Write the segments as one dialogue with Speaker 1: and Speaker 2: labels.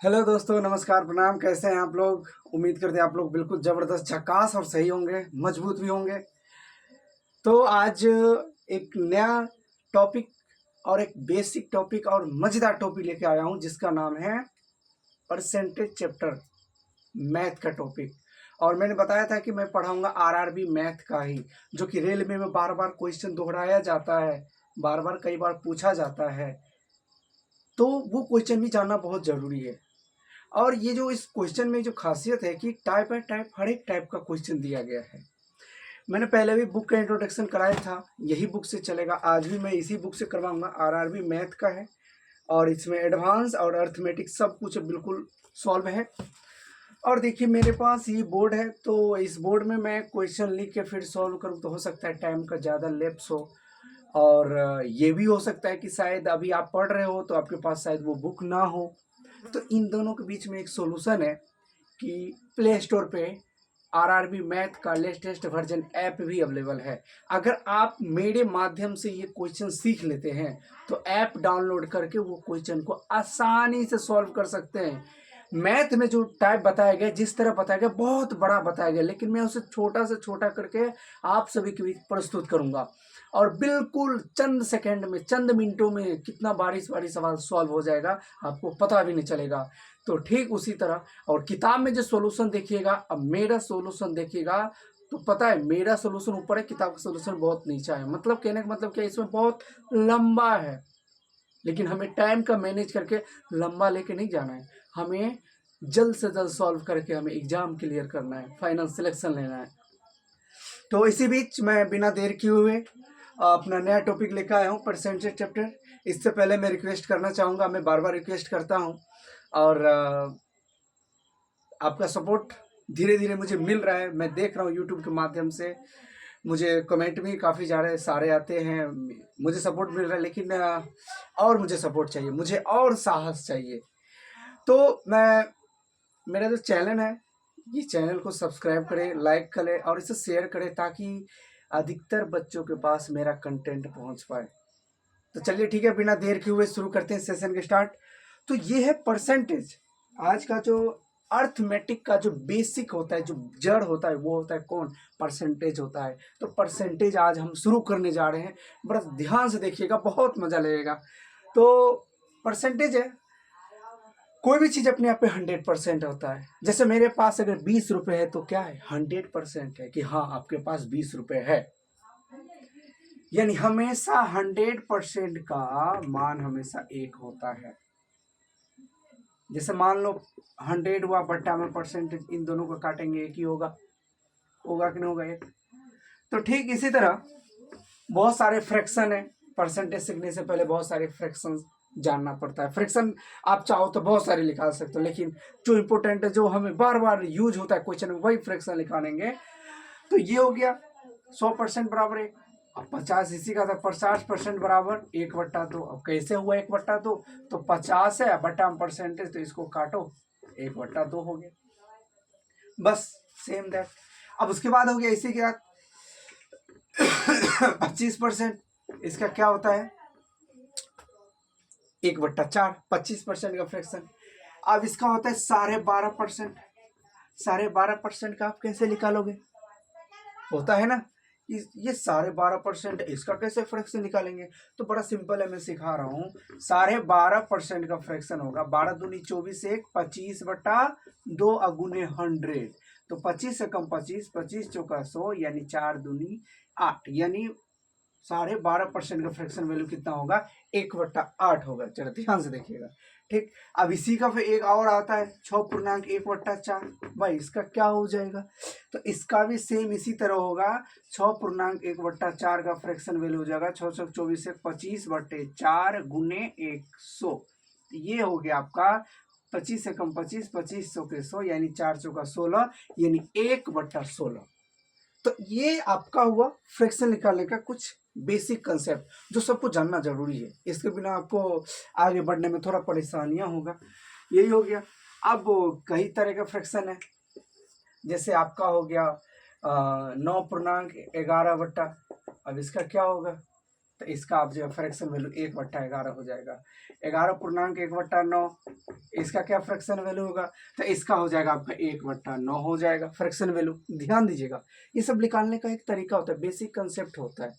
Speaker 1: Hello दोस्तों, नमस्कार, प्रणाम। कैसे हैं आप लोग? उम्मीद करते हैं आप लोग बिल्कुल ज़बरदस्त, झकास और सही होंगे, मजबूत भी होंगे। तो आज एक नया टॉपिक और एक बेसिक टॉपिक और मज़ेदार टॉपिक लेके आया हूँ, जिसका नाम है परसेंटेज चैप्टर, मैथ का टॉपिक। और मैंने बताया था कि मैं पढ़ाऊँगा आरआरबी मैथ का ही, जो कि रेलवे में बार बार क्वेश्चन दोहराया जाता है, बार बार कई बार पूछा जाता है। तो वो क्वेश्चन भी जानना बहुत ज़रूरी है। और ये जो इस क्वेश्चन में जो खासियत है कि टाइप बाय टाइप हर एक टाइप का क्वेश्चन दिया गया है। मैंने पहले भी बुक का इंट्रोडक्शन कराया था, यही बुक से चलेगा। आज भी मैं इसी बुक से करवाऊंगा। आरआरबी मैथ का है और इसमें एडवांस और अर्थमेटिक सब कुछ बिल्कुल सॉल्व है। और देखिए, मेरे पास ये बोर्ड है, तो इस बोर्ड में मैं क्वेश्चन लिख के फिर सॉल्व करूँ तो हो सकता है टाइम का ज़्यादा लैप्स हो। और ये भी हो सकता है कि शायद अभी आप पढ़ रहे हो तो आपके पास शायद वो बुक ना हो। तो इन दोनों के बीच में एक सॉल्यूशन है कि प्ले स्टोर पे आरआरबी मैथ का लेटेस्ट वर्जन ऐप भी अवेलेबल है। अगर आप मेरे माध्यम से ये क्वेश्चन सीख लेते हैं तो ऐप डाउनलोड करके वो क्वेश्चन को आसानी से सॉल्व कर सकते हैं। मैथ में जो टाइप बताया गया, जिस तरह बताया गया, बहुत बड़ा बताया गया, लेकिन मैं उसे छोटा से छोटा करके आप सभी के बीच प्रस्तुत करूंगा। और बिल्कुल चंद सेकंड में, चंद मिनटों में कितना बारीक बारीक सवाल सॉल्व हो जाएगा, आपको पता भी नहीं चलेगा। तो ठीक उसी तरह, और किताब में जो सॉल्यूशन देखिएगा, अब मेरा सॉल्यूशन देखिएगा तो पता है मेरा सॉल्यूशन ऊपर है, किताब का सॉल्यूशन बहुत नीचा है। मतलब कहने का मतलब क्या, इसमें बहुत लंबा है, लेकिन हमें टाइम का मैनेज करके लंबा लेके नहीं जाना है। हमें जल्द से जल्द सॉल्व करके हमें एग्जाम क्लियर करना है, फाइनल सिलेक्शन लेना है। तो इसी बीच मैं बिना देर किए हुए अपना नया टॉपिक लेकर आया हूँ, परसेंटेज चैप्टर। इससे पहले मैं रिक्वेस्ट करना चाहूँगा, मैं बार बार रिक्वेस्ट करता हूँ, और आपका सपोर्ट धीरे धीरे मुझे मिल रहा है। मैं देख रहा हूँ यूट्यूब के माध्यम से मुझे कमेंट भी काफ़ी सारे आते हैं, मुझे सपोर्ट मिल रहा है, लेकिन और मुझे सपोर्ट चाहिए, मुझे और साहस चाहिए। तो मैं, मेरा जो चैनल है, ये चैनल को सब्सक्राइब करें, लाइक करें और इसे शेयर करें, ताकि अधिकतर बच्चों के पास मेरा कंटेंट पहुंच पाए। तो चलिए ठीक है, बिना देर किए हुए शुरू करते हैं सेशन के स्टार्ट। तो ये है परसेंटेज। आज का जो अर्थमेटिक का जो बेसिक होता है, जो जड़ होता है, वो होता है कौन? परसेंटेज होता है। तो परसेंटेज आज हम शुरू करने जा रहे हैं, बड़ा ध्यान से देखिएगा, बहुत मजा लगेगा। तो परसेंटेज है, कोई भी चीज अपने आप पे 100% होता है। जैसे मेरे पास अगर 20 रुपए है तो क्या है? 100% है कि हाँ, आपके पास 20 रुपए है। यानी हमेशा 100% का मान हमेशा एक होता है। जैसे मान लो 100 हुआ बट्टा में परसेंटेज, इन दोनों को काटेंगे एक ही होगा। होगा कि नहीं होगा? एक। तो ठीक इसी तरह बहुत सारे फ्रैक्शन है। परसेंटेज सीखने से पहले बहुत सारे फ्रैक्शन जानना पड़ता है। फ्रैक्शन आप चाहो तो बहुत सारे निकाल सकते हो, लेकिन जो इंपॉर्टेंट है, जो हमें बार बार यूज होता है क्वेश्चन में, वही फ्रैक्शन निकालेंगे। तो ये हो गया 100% बराबर एक। अब 50 इसी का था, 50% बराबर 1/2। अब कैसे हुआ 1/2? तो 50 है बट्टा में परसेंटेज, तो इसको काटो, 1/2 हो गया। बस सेम दैट। अब उसके बाद हो गया इसी के बाद 25%। इसका क्या होता है? 1/4, 25% का फ्रैक्शन। अब इसका होता है 12.5%। 12.5% का आप कैसे निकालोगे? होता है ना, ये 12.5%, इसका कैसे फ्रैक्शन निकालेंगे? तो बड़ा सिंपल है, मैं सिखा रहा हूँ। 12.5% का फ्रैक्शन होगा 12 दूनी 24, 1 25/2 अगुने 100। तो 25 से कम 25, 25 चौका 100, यानी 4 दूनी 8, यानी 12.5% का फ्रैक्शन वैल्यू कितना होगा? 1/8 होगा। चलो ध्यान से देखिएगा। ठीक, अब इसी का फिर एक और आता है 6.1/4। भाई इसका क्या हो जाएगा? तो इसका भी सेम इसी तरह होगा। 6.1/4 का फ्रैक्शन वैल्यू हो जाएगा 6 6 24 से 25/4 गुने 100। ये हो गया आपका 25 से कम 25, 25 100 के 100, यानी 4 चौका 16, यानी 1/16। तो ये आपका हुआ फ्रैक्शन निकालने का कुछ बेसिक कंसेप्ट, जो सबको जानना जरूरी है। इसके बिना आपको आगे बढ़ने में थोड़ा परेशानियां होगा। यही हो गया। अब कई तरह का फ्रैक्शन है। जैसे आपका हो गया 9.11/। अब इसका क्या होगा? तो इसका आप जो है फ्रैक्शन वैल्यू 1/11 हो जाएगा। 11.1/9 इसका क्या फ्रैक्शन वैल्यू होगा, तो इसका हो जाएगा आपका 1/9 हो जाएगा फ्रैक्शन वैल्यू। ध्यान दीजिएगा, ये सब निकालने का एक तरीका होता है, बेसिक कंसेप्ट होता है।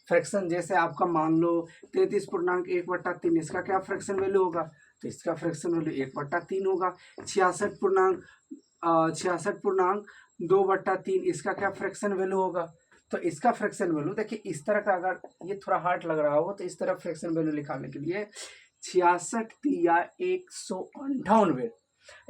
Speaker 1: फ्रैक्शन जैसे आपका मान लो 33.1/3, इसका क्या फ्रैक्शन वैल्यू होगा, तो इसका फ्रैक्शन वैल्यू 1/3 होगा। 66.2/3, इसका क्या फ्रैक्शन वैल्यू होगा, तो इसका फ्रैक्शन वैल्यू देखिए इस तरह का, अगर ये थोड़ा हार्ड लग रहा हो तो इस तरह फ्रैक्शन वैल्यू निकालने के लिए 66 या 198,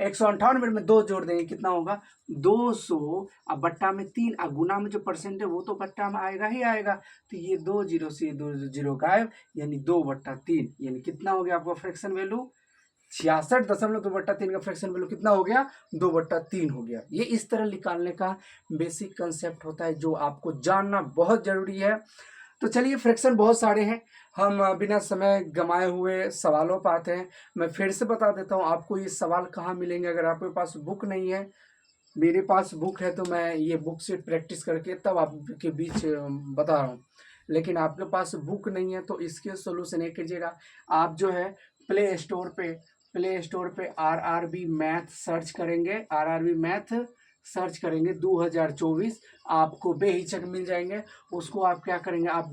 Speaker 1: 198 में 2 जोड़ देंगे कितना होगा 200, अब बट्टा में 3, अब गुना में जो परसेंट है वो तो बट्टा में आएगा ही आएगा, तो ये 2 जीरो से 2 जीरो गायब, यानी 2/3, यानी कितना हो गया आपका फ्रैक्शन वैल्यू 66.2/3 का फ्रैक्शन वैल्यू कितना हो गया 2/3 हो गया। ये इस तरह निकालने का बेसिक कंसेप्ट होता है जो आपको जानना बहुत जरूरी है। तो चलिए, फ्रैक्शन बहुत सारे हैं, हम बिना समय गंवाए हुए सवालों पर आते हैं। मैं फिर से बता देता हूँ आपको ये सवाल कहाँ मिलेंगे। अगर आपके पास बुक नहीं है, मेरे पास बुक है, तो मैं ये बुक से प्रैक्टिस करके तब आपके बीच बता रहा हूँ, लेकिन आपके पास बुक नहीं है तो इसके सोल्यूशन ये कीजिएगा, आप जो है प्ले स्टोर पे RRB मैथ सर्च करेंगे, RRB मैथ सर्च करेंगे 2024, आपको बेहिचक मिल जाएंगे। उसको आप क्या करेंगे, आप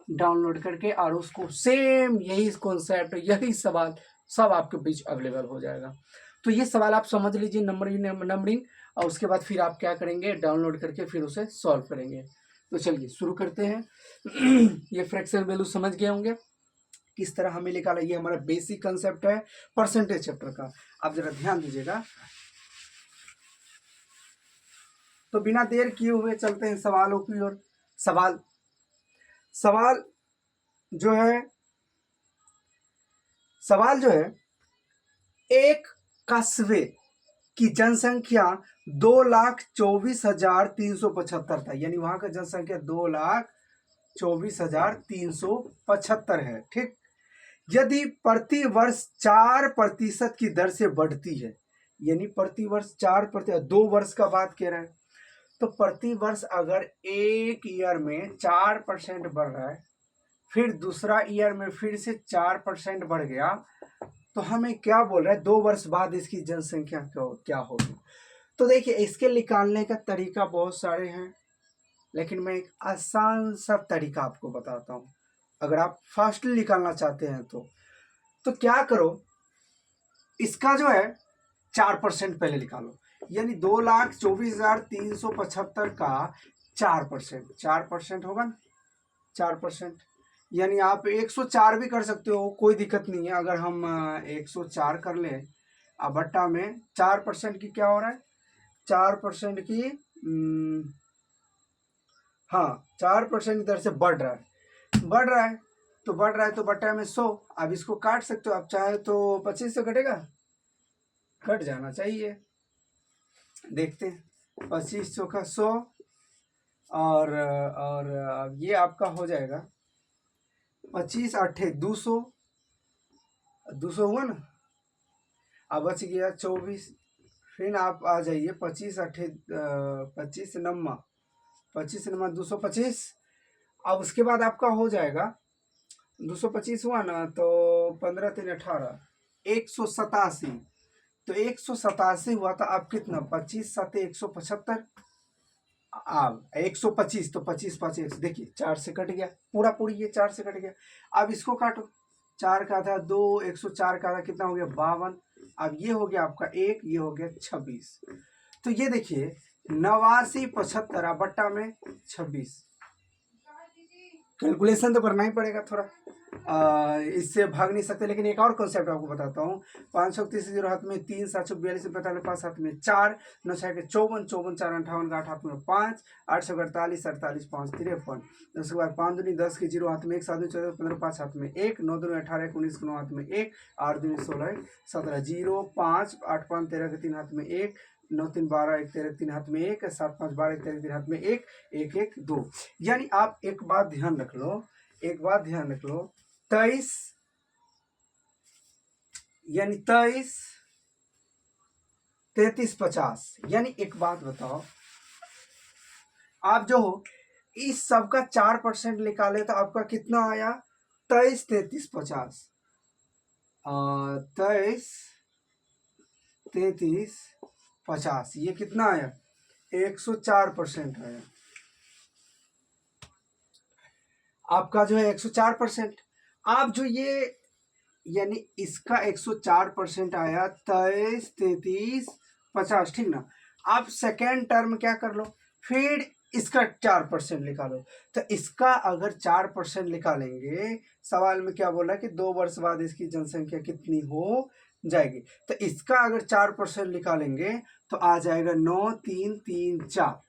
Speaker 1: डाउनलोड करके और उसको सेम यही कॉन्सेप्ट, यही सवाल सब आपके बीच अवेलेबल हो जाएगा। तो ये सवाल आप समझ लीजिए, नंबरिंग, और उसके बाद फिर आप क्या करेंगे, डाउनलोड करके फिर उसे सॉल्व करेंगे। तो चलिए शुरू करते हैं। ये फ्रैक्शन वैल्यू समझ गए होंगे किस तरह हमें निकाला, ये हमारा बेसिक कंसेप्ट है परसेंटेज चैप्टर का। आप जरा ध्यान दीजिएगा। तो बिना देर किए हुए चलते हैं सवालों की ओर। सवाल जो है एक कस्बे की जनसंख्या 2,24,375 था, यानी वहां का जनसंख्या 2,24,375 है। ठीक, यदि प्रति वर्ष 4% की दर से बढ़ती है, यानी प्रति वर्ष 4%, 2 वर्ष का बात कह रहा है, तो प्रति वर्ष अगर एक ईयर में 4% बढ़ रहा है, फिर दूसरा ईयर में फिर से 4% बढ़ गया, तो हमें क्या बोल रहा है 2 वर्ष बाद इसकी जनसंख्या क्या होगी। तो देखिए, इसके निकालने का तरीका बहुत सारे हैं, लेकिन मैं एक आसान सा तरीका आपको बताता हूं। अगर आप फास्टली निकालना चाहते हैं तो क्या करो, इसका जो है 4% पहले निकालो, यानी 2,24,375 का 4% होगा ना, 4%, यानी आप 104 भी कर सकते हो, कोई दिक्कत नहीं है। अगर हम 104 कर ले, अब बट्टा में 4% की क्या हो रहा है, 4% की हाँ 4% की दर से बढ़ रहा है, तो बट्टा में 100। अब इसको काट सकते हो आप, चाहे तो 25 से कटेगा, कट जाना चाहिए। देखते हैं, 25 चौका 100, और ये आपका हो जाएगा 25 8 200, 200 हुआ ना, अब बच गया 24। फिर आप आ जाइए 25 8 25 9 25 9 225। अब उसके बाद आपका हो जाएगा 225 हुआ ना, तो 15 3 18, 187। तो 187 हुआ था, अब कितना 25 7 175, अब 125, तो 25 5 देखिए 4 से कट गया, पूरी ये 4 से कट गया। अब इसको काटो, 4 का आधा 2, 104 का आधा कितना हो गया 52। अब ये हो गया आपका 1, ये हो गया 26। तो ये देखिए 89 बट्टा में 26, कैलकुलेशन तो करना ही पड़ेगा थोड़ा, इससे भाग नहीं सकते। लेकिन एक और कॉन्सेप्ट आपको बताता हूँ, 530 जीरो हाथ में 3, 742 45 5 हाथ में 4, 9 6 के 54, 54 4 58 8 हाथ में 5, 8 6 48 48 5 53। उसके बाद 5 दूनी 10 के जीरो हाथ में 1, 7 दूनी 14 15 5 हाथ में 1, 9 दूनी 18 19 के 9 हाथ में 1, 8 दूनी 16 17 0 5 8 5 13 के 3 हाथ में 1, 9 3 12 1 13 3 हाथ में 1, 7 5 12 1 13 3 हाथ में 1 1 1 2। यानी आप एक बात ध्यान रख लो, 23, यानी 23 33 50। यानी एक बात बताओ, आप जो हो इस सब का 4% निकाले तो आपका कितना आया? 23, 33, 50। 23, 33, 50, ये कितना आया? 104% आया। आपका जो है 104%। आप जो ये यानी इसका 104% आया, 23, 33, 50, ठीक ना। आप सेकेंड टर्म क्या कर लो, फिर इसका 4% निकालो। तो इसका अगर 4% निकालेंगे, सवाल में क्या बोला कि 2 वर्ष बाद इसकी जनसंख्या कितनी हो जाएगी। तो इसका अगर 4% निकालेंगे तो आ जाएगा 9, 3, 3, 4।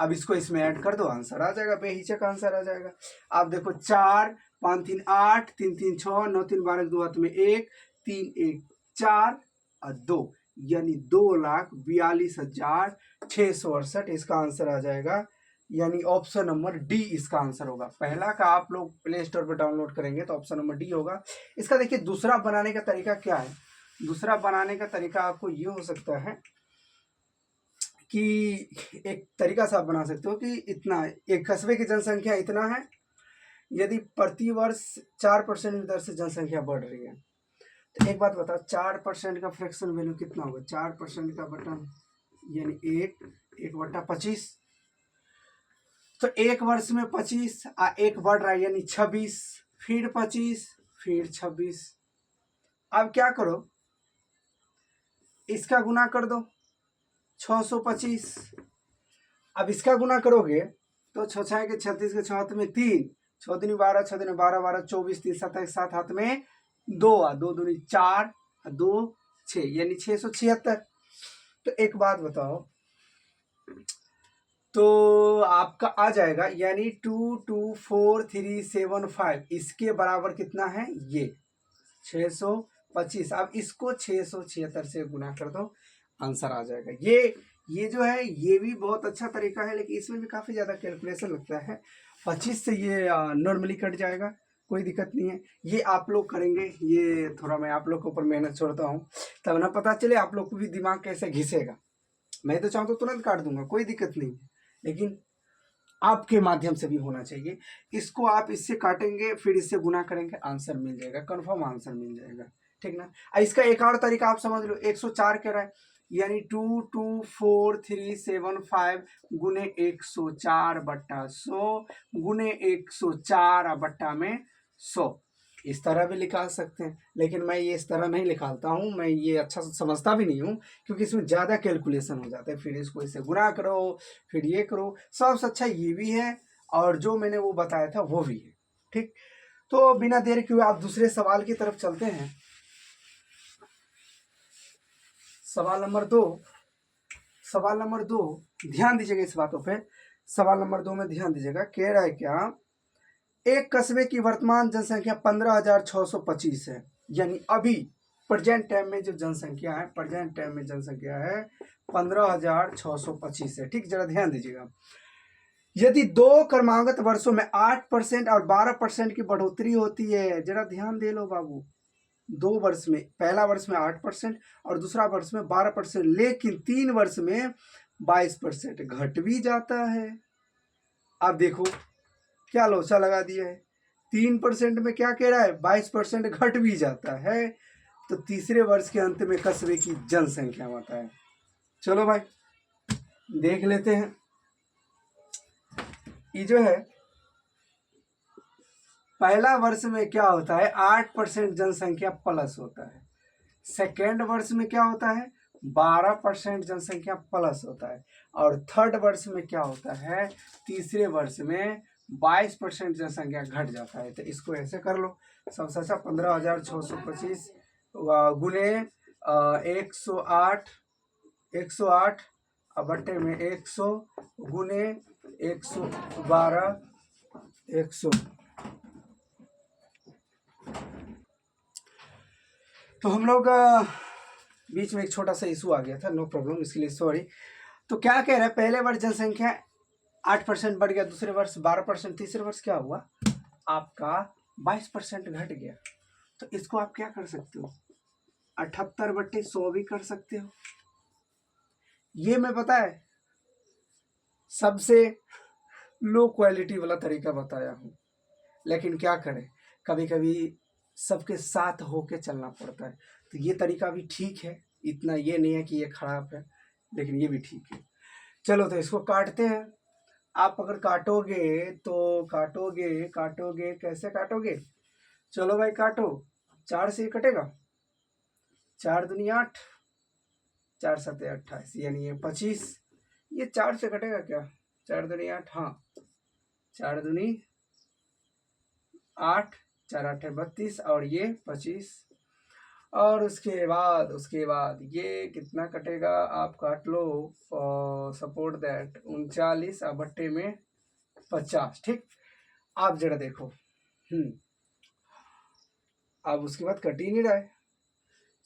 Speaker 1: अब इसको इसमें ऐड कर दो, आंसर आ जाएगा, बेहिचक आंसर आ जाएगा। आप देखो 4, 5, 3, 8, 3, 3, 6, 9, 3, 12, 2 हाथ में 1, 3, 1, 4 और 2, यानी 2,42,668 इसका आंसर आ जाएगा। यानी ऑप्शन नंबर डी इसका आंसर होगा। पहला का आप लोग प्ले स्टोर पर डाउनलोड करेंगे तो ऑप्शन नंबर डी होगा। इसका देखिए दूसरा बनाने का तरीका क्या है। दूसरा बनाने का तरीका आपको ये हो सकता है कि एक तरीका से आप बना सकते हो कि इतना, एक कस्बे की जनसंख्या इतना है, यदि प्रति वर्ष 4% की दर से जनसंख्या बढ़ रही है, तो एक बात बताओ, 4% का फ्रैक्शन वैल्यू कितना होगा? 4% का बटन यानी 1/25। तो एक वर्ष में 25 एक बढ़ रहा है यानी 26, फिर 25, फिर 26। अब क्या करो, इसका गुना कर दो 625। अब इसका गुना करोगे तो 6 6 के 36 के 6 हाथ में 3, 6 दूनी 12, 6 दूनी 12, 12, 24, 3 27, 7 हाथ में 2, 2 दूनी 4, 2 6, यानी 676। तो एक बात बताओ, तो आपका आ जाएगा यानी 224,375, इसके बराबर कितना है? ये 625। अब इसको 676 से गुना कर दो, आंसर आ जाएगा। ये जो है ये भी बहुत अच्छा तरीका है, लेकिन इसमें भी काफ़ी ज़्यादा कैलकुलेशन लगता है। 25 से ये नॉर्मली कट जाएगा, कोई दिक्कत नहीं है। ये आप लोग करेंगे, ये थोड़ा मैं आप लोग के ऊपर मेहनत छोड़ता हूँ, तब ना पता चले आप लोग को भी दिमाग कैसे घिसेगा। मैं तो चाहूँ तो तुरंत काट दूंगा, कोई दिक्कत नहीं है, लेकिन आपके माध्यम से भी होना चाहिए। इसको आप इससे काटेंगे, फिर इससे गुना करेंगे, आंसर मिल जाएगा, कंफर्म आंसर मिल जाएगा, ठीक ना। इसका एक और तरीका आप समझ लो, 104 कह रहा है यानी 224,375 गुने 104/100 गुने 104 बट्टा में 100, इस तरह भी निकाल सकते हैं। लेकिन मैं ये इस तरह नहीं निकालता हूँ, मैं ये अच्छा समझता भी नहीं हूँ, क्योंकि इसमें ज़्यादा कैलकुलेशन हो जाता है। फिर इसको इससे गुना करो, फिर ये करो, सबसे अच्छा ये भी है और जो मैंने वो बताया था वो भी है, ठीक। तो बिना देर किए आप दूसरे सवाल की तरफ चलते हैं। सवाल नंबर 2, सवाल नंबर 2, ध्यान दीजिएगा इस बातों पे। सवाल नंबर 2 में ध्यान दीजिएगा, कह रहा है क्या, एक कस्बे की वर्तमान जनसंख्या 15,625 है, यानी अभी प्रेजेंट टाइम में जो जनसंख्या है, प्रेजेंट टाइम में जनसंख्या है 15,625 है, ठीक। जरा ध्यान दीजिएगा, यदि 2 क्रमागत वर्षों में 8% और 12% की बढ़ोतरी होती है, जरा ध्यान दे लो बाबू, 2 वर्ष में, पहला वर्ष में 8% और दूसरा वर्ष में 12%, लेकिन 3 वर्ष में 22% घट भी जाता है। अब देखो क्या लोचा लगा दिया है, 3% में क्या कह रहा है, 22% घट भी जाता है। तो तीसरे वर्ष के अंत में कस्बे की जनसंख्या होता है। चलो भाई देख लेते हैं। ये जो है पहला वर्ष में क्या होता है, 8% जनसंख्या प्लस होता है। सेकेंड वर्ष में क्या होता है, 12% जनसंख्या प्लस होता है। और थर्ड वर्ष में क्या होता है, तीसरे वर्ष में 22% जनसंख्या घट जाता है। तो इसको ऐसे कर लो, सबसे अच्छा 15,625 गुने 108, 108 बट्टे में 100 गुने 112, 100। तो हम लोग बीच में एक छोटा सा इशू आ गया था, नो प्रॉब्लम, इसके लिए सॉरी। तो क्या कह रहा है, पहले वर्ष जनसंख्या 8% बढ़ गया, दूसरे वर्ष 12%, तीसरे वर्ष क्या हुआ, आपका 22% घट गया। तो इसको आप क्या कर सकते हो, 78/100 भी कर सकते हो। ये मैं पता है सबसे लो क्वालिटी वाला तरीका बताया हूँ, लेकिन क्या करें, कभी कभी सबके साथ होके चलना पड़ता है। तो ये तरीका भी ठीक है, इतना ये नहीं है कि ये खराब है, लेकिन ये भी ठीक है। चलो तो इसको काटते हैं। आप अगर काटोगे तो काटोगे काटोगे कैसे काटोगे? चलो भाई काटो। 4 से कटेगा, 4 दूनी 8, 4 सत्ते 28, यानी ये 25। ये 4 से कटेगा क्या? 4 दूनी 8, हाँ 4 दूनी 8, 4 8 32 और ये 25। और उसके बाद ये कितना कटेगा? आप काट लो, सपोर्ट दैट 39 बट्टे में 50। ठीक, आप जरा देखो। अब उसके बाद कट ही नहीं रहा है।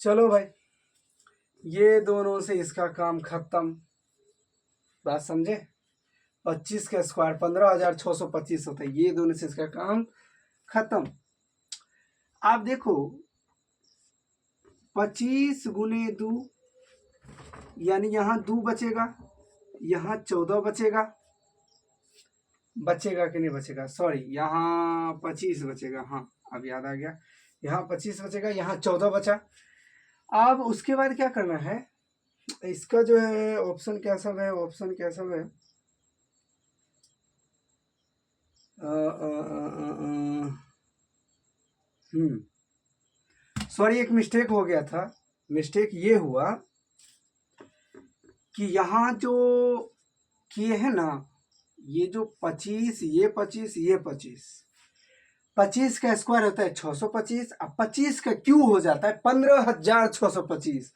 Speaker 1: चलो भाई, ये दोनों से इसका काम खत्म। बात समझे? 25 का स्क्वायर 15,625 होता है, ये दोनों से इसका काम खत्म। आप देखो 25 गुने 2, यानी यहाँ 2 बचेगा, यहाँ 14 बचेगा। बचेगा कि नहीं बचेगा? सॉरी, यहाँ 25 बचेगा। हाँ अब याद आ गया, यहाँ 25 बचेगा, यहाँ 14 बचा। अब उसके बाद क्या करना है? इसका जो है ऑप्शन क्या सब है? ऑप्शन क्या सब है? सॉरी, एक मिस्टेक हो गया था। मिस्टेक ये हुआ कि यहाँ जो किए है ना, ये जो 25, ये 25, ये 25 का स्क्वायर होता है 625, अब 25 का क्यू हो जाता है 15,625।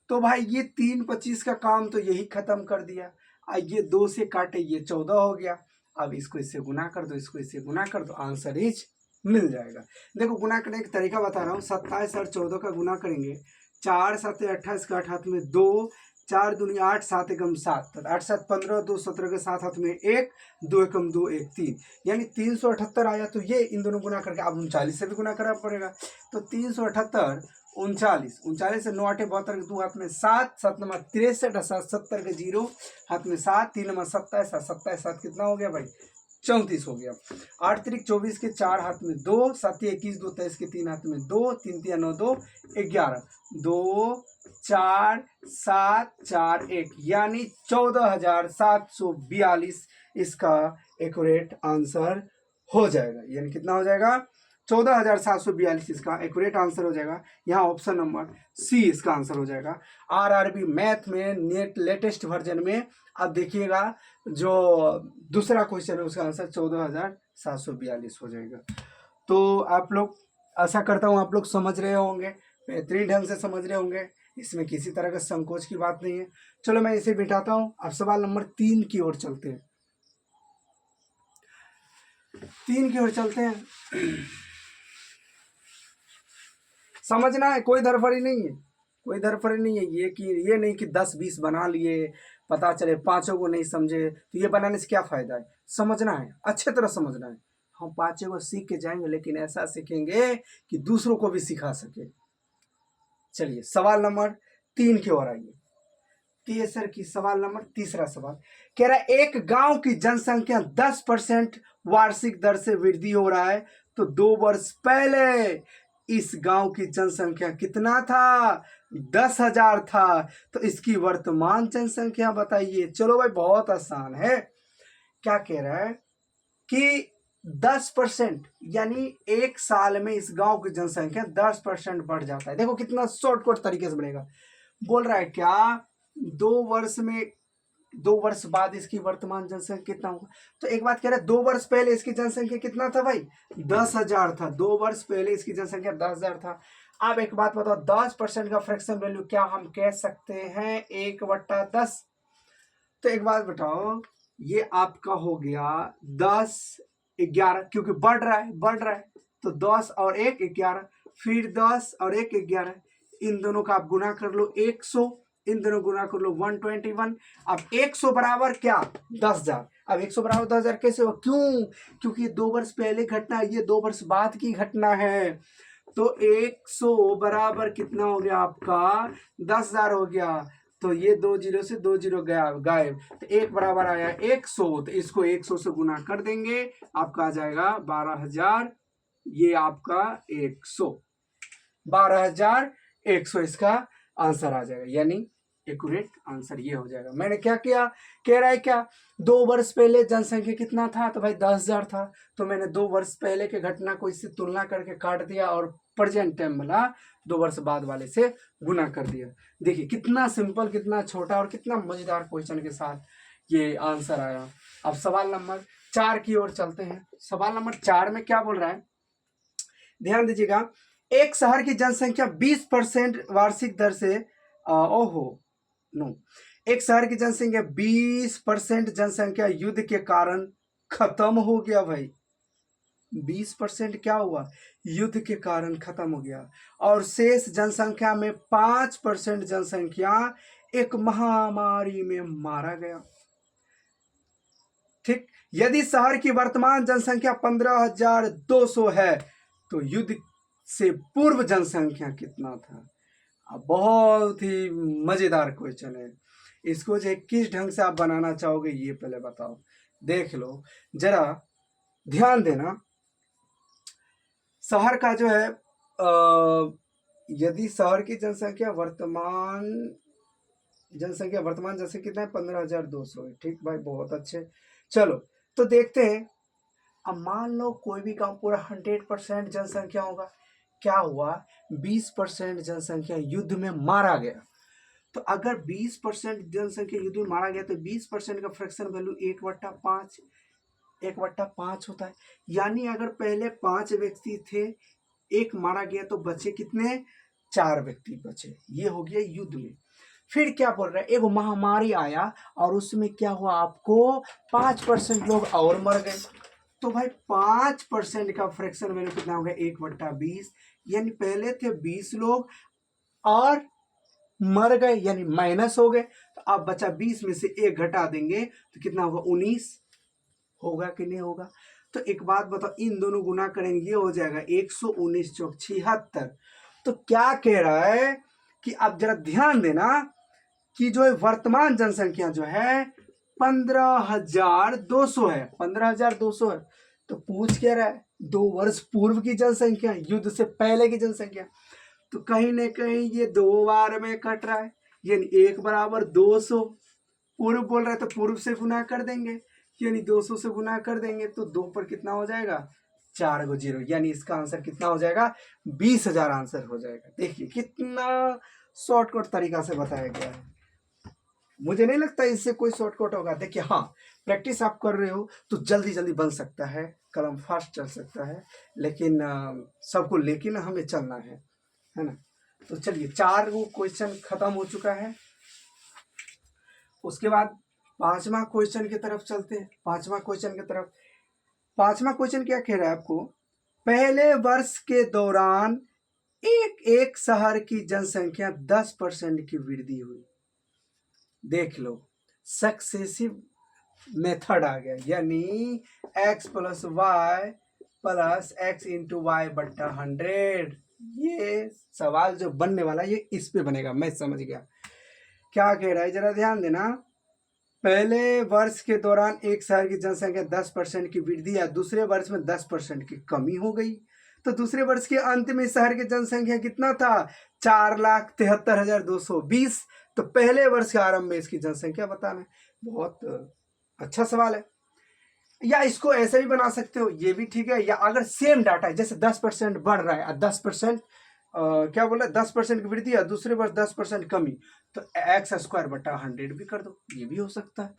Speaker 1: तो भाई ये 3 25 का काम तो यही खत्म कर दिया। ये 2 से काटे, ये 14 हो गया। अब इसको इससे गुना कर दो, इसको इससे गुना कर दो, आंसर इज मिल जाएगा। देखो गुना करने का तरीका बता रहा हूँ। 27 और 14 का गुना करेंगे, 4 7 28 का 8 हाथ में 2, 4 दूनी 8, 7 एकम 7, 8 7 15, 2 17 के 7 हाथ में 1, 2 एकम 2 1 3, यानी 378 आया। तो ये इन दोनों गुना करके अब 39 से भी गुना करना पड़ेगा। तो 378 39, 39 से 9 8 72 के 2 हाथ में 7, 7 नमा 63, 7 70 के 0 हाथ में 7, 3 नमा 27, 27 7 कितना हो गया भाई? 34 हो गया। 8 3 24 के 4 हाथ में 2, 7 21 2 23 के 3 हाथ में 2, 3 3 9 2 11, 2 4 7 4 1, यानी 14,742 इसका एक्यूरेट आंसर हो जाएगा। यानी कितना हो जाएगा? 14,742 इसका एक्यूरेट आंसर हो जाएगा। यहाँ ऑप्शन नंबर सी इसका आंसर हो जाएगा। आरआरबी मैथ में नेट लेटेस्ट वर्जन में अब देखिएगा, जो दूसरा क्वेश्चन है उसका आंसर 14,742 हो जाएगा। तो आप लोग, आशा करता हूँ आप लोग समझ रहे होंगे, बेहतरीन ढंग से समझ रहे होंगे, इसमें किसी तरह का संकोच की बात नहीं है। चलो मैं इसे बिठाता हूँ। अब सवाल नंबर 3 की ओर चलते हैं। 3 की ओर चलते हैं। समझना है, कोई धरफड़ी नहीं है, कोई धरफड़ी नहीं है। ये नहीं कि 10 20 बना लिए, पता चले पांचों को नहीं समझे, तो ये बनाने से क्या फायदा है? समझना है, अच्छे तरह समझना है। हम पांचों को सीख के जाएंगे, लेकिन ऐसा सीखेंगे कि दूसरों को भी सिखा सके। चलिए सवाल नंबर 3 की ओर आइए। तीसर की सवाल नंबर तीसरा सवाल कह रहा है, एक गांव की जनसंख्या 10% वार्षिक दर से वृद्धि हो रहा है, तो 2 वर्ष पहले इस गांव की जनसंख्या कितना था? 10,000 था। तो इसकी वर्तमान जनसंख्या बताइए। चलो भाई बहुत आसान है। क्या कह रहा है कि 10%, यानी एक साल में इस गांव की जनसंख्या 10% बढ़ जाता है। देखो कितना शॉर्टकट तरीके से बढ़ेगा। बोल रहा है क्या 2 वर्ष बाद इसकी वर्तमान जनसंख्या कितना होगा? तो एक बात कह रहा है, 2 वर्ष पहले इसकी जनसंख्या कितना था भाई? 10,000 था। 2 वर्ष पहले इसकी जनसंख्या 10,000 था। अब एक बात बताओ, 10% का फ्रैक्शन वैल्यू क्या हम कह सकते हैं? 1/10। तो एक बात बताओ, ये आपका हो गया 10 11, क्योंकि बढ़ रहा है, तो 10 और 1 11, फिर 10 और 1 11, इन दोनों का आप गुना कर लो 100, इन दोनों गुना कर लो 121। अब 100 बराबर क्या? 10,000। अब 100 बराबर 10,000 कैसे हो? क्यों? क्योंकि 2 वर्ष पहले घटना है, ये 2 वर्ष बाद की घटना है। तो 100 बराबर कितना हो गया आपका? 10,000 हो गया। तो ये 2 जीरो से 2 जीरो गया गायब, तो 1 बराबर आया 100, तो इसको 100 से गुना कर देंगे, आपका आ जाएगा 12,000, ये आपका 100, 12,100 इसका आंसर आ जाएगा, यानी एक्यूरेट आंसर ये हो जाएगा। मैंने क्या किया, कह रहा है क्या 2 वर्ष पहले जनसंख्या कितना था, तो भाई 10,000 था, तो मैंने 2 वर्ष पहले के घटना को इससे तुलना करके काट दिया और प्रेजेंट टाइम वाला 2 वर्ष बाद वाले से गुना कर दिया। देखिए कितना सिंपल, कितना छोटा और कितना मजेदार क्वेश्चन के साथ ये आंसर आया। अब सवाल नंबर 4 की ओर चलते हैं। सवाल नंबर 4 में क्या बोल रहा है, ध्यान दीजिएगा। एक शहर की जनसंख्या 20% वार्षिक दर से एक शहर की जनसंख्या 20% जनसंख्या युद्ध के कारण खत्म हो गया। भाई 20% क्या हुआ, युद्ध के कारण खत्म हो गया, और शेष जनसंख्या में 5% जनसंख्या एक महामारी में मारा गया। ठीक, यदि शहर की वर्तमान जनसंख्या 15,200 है तो युद्ध से पूर्व जनसंख्या कितना था। बहुत ही मजेदार क्वेश्चन है, इसको जो किस ढंग से आप बनाना चाहोगे ये पहले बताओ। देख लो जरा, ध्यान देना। शहर का जो है यदि शहर की जनसंख्या वर्तमान जनसंख्या कितना है, 15,200 है। ठीक भाई, बहुत अच्छे। चलो तो देखते हैं। अब मान लो कोई भी गांव पूरा 100% जनसंख्या होगा, क्या हुआ 20% जनसंख्या युद्ध में मारा गया। तो अगर 20% जनसंख्या युद्ध में मारा गया तो 20% का फ्रैक्शन वैल्यू 1/5 होता है। यानी अगर पहले 5 व्यक्ति थे, एक मारा गया तो बचे कितने, 4 व्यक्ति बचे। ये हो गया युद्ध में। फिर क्या बोल रहा है, एक महामारी आया और उसमें क्या हुआ, आपको 5% लोग और मर गए। तो भाई 5% का फ्रैक्शन वैल्यू कितना हो गया, 1/20, यानी पहले थे 20 लोग और मर गए, यानी माइनस हो गए। तो अब बचा 20 में से 1 घटा देंगे तो कितना होगा, 19 होगा कि नहीं होगा। तो एक बात बताओ, इन दोनों गुना करेंगे ये हो जाएगा 119 चौक 76। तो क्या कह रहा है कि अब जरा ध्यान देना कि जो है वर्तमान जनसंख्या जो है 15,200 है, 15,200 है। तो पूछ क्या रहा है, 2 वर्ष पूर्व की जनसंख्या, युद्ध से पहले की जनसंख्या। तो कहीं ना कहीं ये 2 बार में कट रहा है, यानी 1 बराबर 200। पूर्व बोल रहा है तो पूर्व से गुना कर देंगे, यानी 200 से गुना कर देंगे तो 2 पर कितना हो जाएगा, 4 गो जीरो, यानी इसका आंसर कितना हो जाएगा, 20,000 आंसर हो जाएगा। देखिए कितना शॉर्टकट तरीका से बताया गया है। मुझे नहीं लगता इससे कोई शॉर्टकट होगा। देखिए हाँ, प्रैक्टिस आप कर रहे हो तो जल्दी जल्दी बन सकता है, कलम फास्ट चल सकता है, लेकिन सबको लेकिन हमें चलना है ना। तो चलिए 4 वो क्वेश्चन खत्म हो चुका है। उसके बाद 5वां क्वेश्चन की तरफ चलते हैं। 5वां क्वेश्चन क्या कह रहा है आपको, पहले वर्ष के दौरान एक शहर की जनसंख्या 10% की वृद्धि हुई। देख लो, सक्सेसिव मेथड आ गया, यानी x + y + x × y बट्टा 100। ये सवाल जो बनने वाला ये इस पे बनेगा, मैं समझ गया क्या कह रहा है, जरा ध्यान देना। पहले वर्ष के दौरान एक शहर की जनसंख्या 10% की वृद्धि या दूसरे वर्ष में 10% की कमी हो गई। तो दूसरे वर्ष के अंत में शहर की जनसंख्या कितना था, 4,73,220। तो पहले वर्ष के आरंभ में इसकी जनसंख्या बताना है। बहुत अच्छा सवाल है। या इसको ऐसे भी बना सकते हो, ये भी ठीक है। या अगर सेम डाटा है, जैसे 10% बढ़ रहा है और 10% क्या बोल रहा है, 10% की वृद्धि है, दूसरे वर्ष 10% कमी, तो x² बटा 100 भी कर दो, ये भी हो सकता है,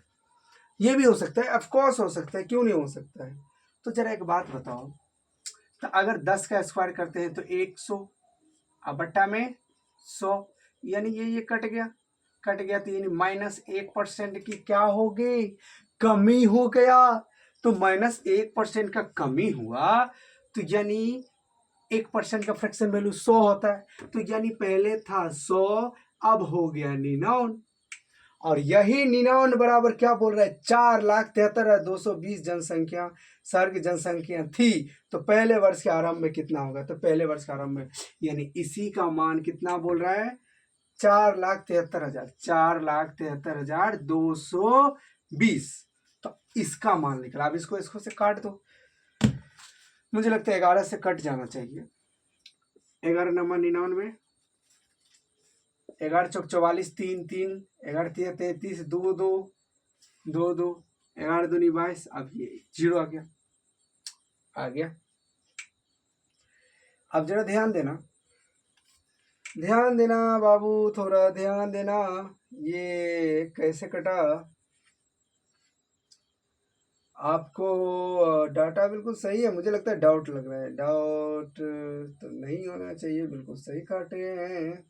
Speaker 1: ये भी हो सकता है, ऑफकोर्स हो सकता है, क्यों नहीं हो सकता है। तो जरा एक बात बताओ, तो अगर 10 का स्क्वायर करते हैं तो 100 अब बट्टा में 100, यानी ये कट गया तो यानी -1% की क्या हो गई, कमी हो गया। तो -1% का कमी हुआ तो यानी 1% का फ्रैक्शन वैल्यू 100 होता है। तो यानी पहले था 100, अब हो गया 99, और यही 99 बराबर क्या बोल रहा है, 4,73,220 जनसंख्या शहर की जनसंख्या थी। तो पहले वर्ष के आरंभ में कितना होगा, तो पहले वर्ष के आरंभ में यानी इसी का मान कितना बोल रहा है, 4,73,000, 4,73,220। तो इसका मान निकला। अब इसको इसको से काट दो। मुझे लगता है 11 से कट जाना चाहिए। 11 नंबर 99, 11 चौक 44, 3 3, 11 33, 2 2 2 2, 11 दूनी 22। अब ये 0 आ गया। अब जरा ध्यान देना बाबू, थोड़ा ध्यान देना। ये कैसे कटा? आपको डाटा बिल्कुल सही है। मुझे लगता है डाउट लग रहा है। डाउट तो नहीं होना चाहिए, बिल्कुल सही काटे हैं।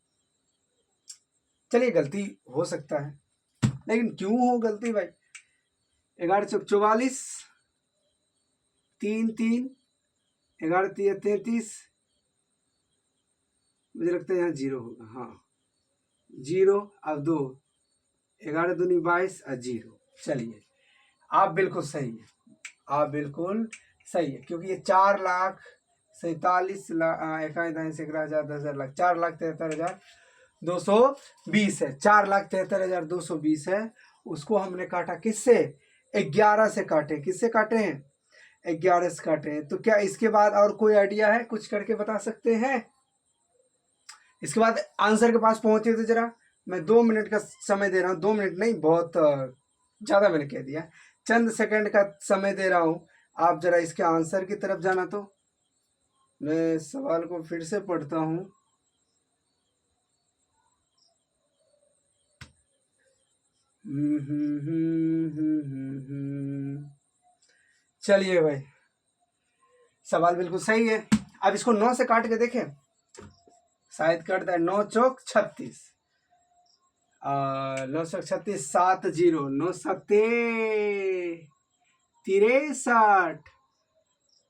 Speaker 1: चलिए, गलती हो सकता है, लेकिन क्यों हो गलती भाई? 11 चौक 44, 3 3, 11 3 33। मुझे लगता है यहाँ 0 होगा। हाँ 0। अब 2, 11 दूनी 22 और 0। चलिए, आप बिल्कुल सही है, आप बिल्कुल सही है, क्योंकि ये 4,47,000 4,73,220 है। 4,73,220 है। उसको हमने काटा किससे? 11 से काटे। किससे काटे हैं? 11 से काटे हैं। तो क्या इसके बाद और कोई आइडिया है? कुछ करके बता सकते हैं? इसके बाद आंसर के पास पहुंचे तो जरा मैं 2 मिनट का समय दे रहा हूँ। 2 मिनट नहीं, बहुत ज़्यादा मैंने कह दिया। चंद सेकंड का समय दे रहा हूँ। आप जरा इसके आंसर की तरफ जाना। तो मैं सवाल को फिर से पढ़ता हूँ। चलिए भाई, सवाल बिल्कुल सही है। अब इसको 9 से काट के देखें, शायद कटता है। 9 चौक 36, 9 चौक 36, 7 0, 9 7 63।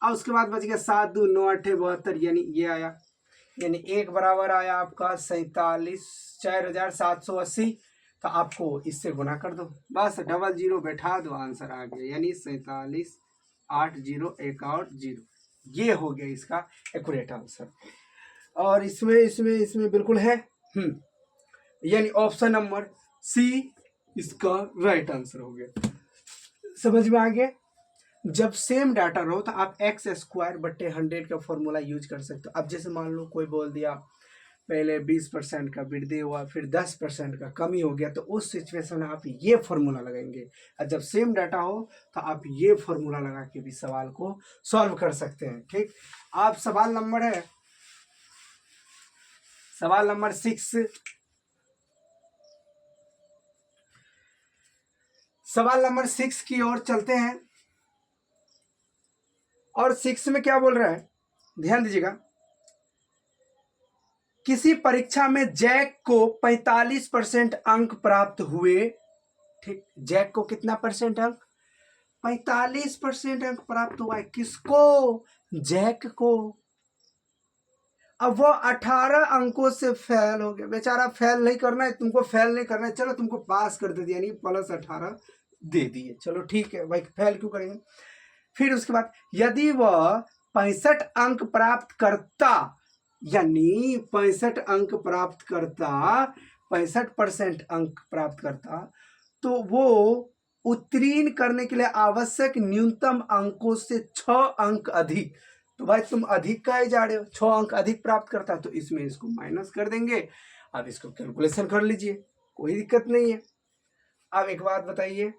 Speaker 1: और उसके बाद बच गया 7 2 9 8 72, यानी ये आया। यानी एक बराबर आया आपका 47,4780। तो आपको इससे गुना कर दो, बस डबल 0 बैठा दो, आंसर आ गया। यानी 47,80,1 ये हो गया इसका एक्यूरेट आंसर। और इसमें इसमें इसमें बिल्कुल है। यानी ऑप्शन नंबर सी इसका राइट आंसर हो गया। समझ में आ गया? जब सेम डाटा रहो तो आप x²/100 का फॉर्मूला यूज कर सकते हो। अब जैसे मान लो कोई बोल दिया पहले 20% का वृद्धि हुआ, फिर 10% का कमी हो गया, तो उस सिचुएशन में आप ये फॉर्मूला लगाएंगे। और जब सेम डाटा हो तो आप ये फॉर्मूला लगा के भी सवाल को सॉल्व कर सकते हैं। ठीक, आप सवाल नंबर 6, सवाल नंबर 6 की ओर चलते हैं। और 6 में क्या बोल रहा है, ध्यान दीजिएगा। किसी परीक्षा में जैक को 45% अंक प्राप्त हुए। ठीक, जैक को कितना परसेंट अंक? 45% अंक प्राप्त हुआ है। किसको? जैक को। अब वो 18 अंकों से फेल हो गया। बेचारा, फेल नहीं करना है तुमको, फेल नहीं करना है, चलो तुमको पास कर दे दिया, यानी +18 दे दिए। चलो ठीक है भाई, फेल क्यों करेंगे? फिर उसके बाद यदि वह 65 अंक प्राप्त करता, यानी 65 अंक प्राप्त करता, 65% अंक प्राप्त करता, तो वो उत्तीर्ण करने के लिए आवश्यक न्यूनतम अंकों से 6 अंक अधिक। तो भाई तुम अधिक का ही जा रहे हो, 6 अंक अधिक प्राप्त करता, तो इसमें इसको माइनस कर देंगे। अब इसको कैलकुलेशन कर लीजिए, कोई दिक्कत नहीं है। अब एक बात बताइए,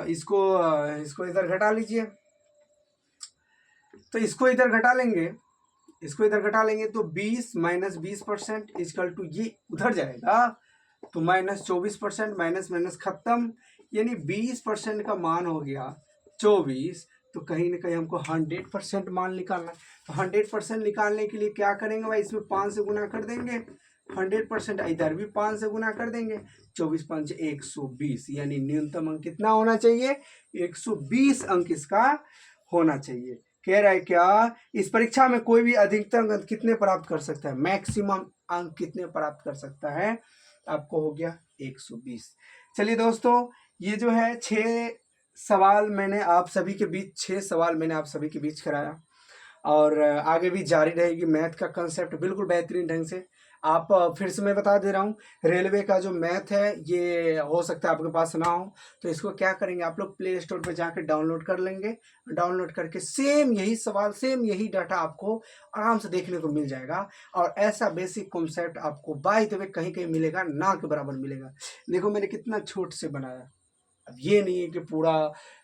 Speaker 1: इसको इधर घटा लीजिए। तो इसको इधर घटा लेंगे, तो 20 - 20% इक्वल टू ये उधर जाएगा, तो -24%, माइनस माइनस खत्म। यानी 20% का मान हो गया 24। तो कहीं ना कहीं हमको 100% मान निकालना। तो 100% निकालने के लिए क्या करेंगे भाई, इसमें 5 से गुना कर देंगे। 100% इधर भी 5 से गुना कर देंगे। 24 × 5 = 120, यानी न्यूनतम अंक कितना होना चाहिए? 120 अंक इसका होना चाहिए। कह रहा है क्या, इस परीक्षा में कोई भी अधिकतम अंक कितने प्राप्त कर सकता है, मैक्सिमम अंक कितने प्राप्त कर सकता है? आपको हो गया 120। चलिए दोस्तों, ये जो है 6 सवाल मैंने आप सभी के बीच कराया, और आगे भी जारी रहेगी। मैथ का कंसेप्ट बिल्कुल बेहतरीन ढंग से आप फिर से मैं बता दे रहा हूँ, रेलवे का जो मैथ है ये हो सकता है आपके पास ना हो, तो इसको क्या करेंगे आप लोग प्ले स्टोर पर जाकर डाउनलोड कर लेंगे। डाउनलोड करके सेम यही सवाल, सेम यही डाटा आपको आराम से देखने को मिल जाएगा। और ऐसा बेसिक कॉन्सेप्ट आपको बाय द वे कहीं कहीं मिलेगा, ना के बराबर मिलेगा। देखो मैंने कितना छोट से बनाया। अब ये नहीं है कि पूरा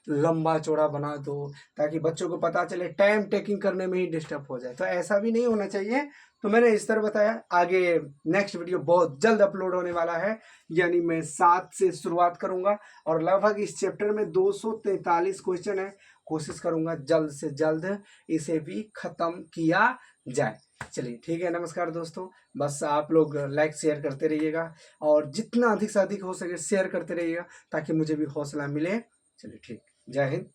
Speaker 1: लंबा चौड़ा बना दो ताकि बच्चों को पता चले टाइम टेकिंग करने में ही डिस्टर्ब हो जाए, तो ऐसा भी नहीं होना चाहिए। तो मैंने इस तरह बताया। आगे नेक्स्ट वीडियो बहुत जल्द अपलोड होने वाला है, यानी मैं 7 से शुरुआत करूंगा और लगभग इस चैप्टर में 243 क्वेश्चन है। कोशिश करूंगा जल्द से जल्द इसे भी खत्म किया जाए। चलिए ठीक है, नमस्कार दोस्तों। बस आप लोग लाइक शेयर करते रहिएगा और जितना अधिक से अधिक हो सके शेयर करते रहिएगा ताकि मुझे भी हौसला मिले। चलिए ठीक, जय हिंद।